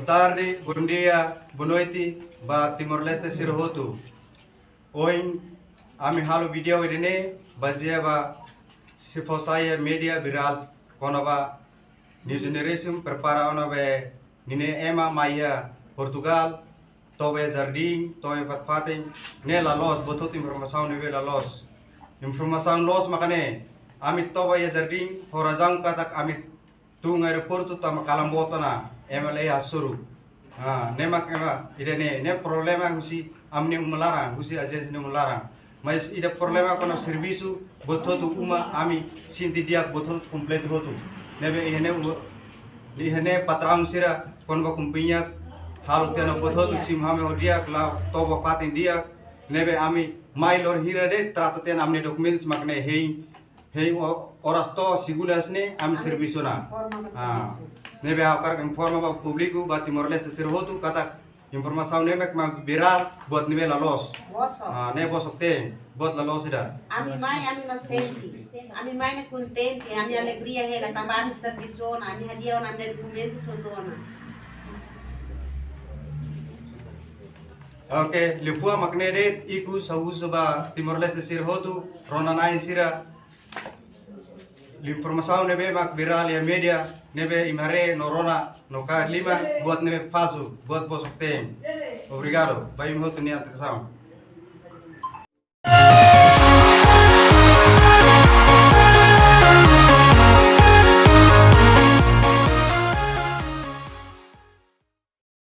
tarde, bom dia, boa noite, ba Timor-Leste Sirhotu. Hoje, ami halo video ini, bazia ba sifosaya media viral, kono ba new generation prepara ono be nine ema maya Portugal, tobe jardim, tobe fatfating, ne la los, botot informação ne la los. Informação los makane, amit tobe ya jardim, horazang katak amit tung aeroporto tama kalamboto na, ema le asuru. Nemak ema, ide ne problema husi amni melarang, husi agensi ne melarang. Mas ide problema kono servisu bototu uma ami sinti dia botot komplit hotu. Nebe ihene patrang sira kono kumpinya hal tiano botot sim hame odia kla toba patin dia nebe ami mailor hira de trata ten amni documents makne hei oras to sigunas ne ami servisu na. Nebe akar informa ba publiku ba Timor-Leste Sirhotu kata informação nemek ma viral buat nebe lalos. Ne bosok te buat lalos ida. Ami masenti. Ami mai ne contente, ami alegria hela tambah ami serviço na, ami hadiah na ami documento sotona. Oke, lipua makne de iku sauso ba Timor-Leste Sirhotu ronanain sira. Informação nebe mak viral ya media nebe imare norona noka lima buat nebe falso buat bosok te. Obrigado. Vai hotu ni atenção.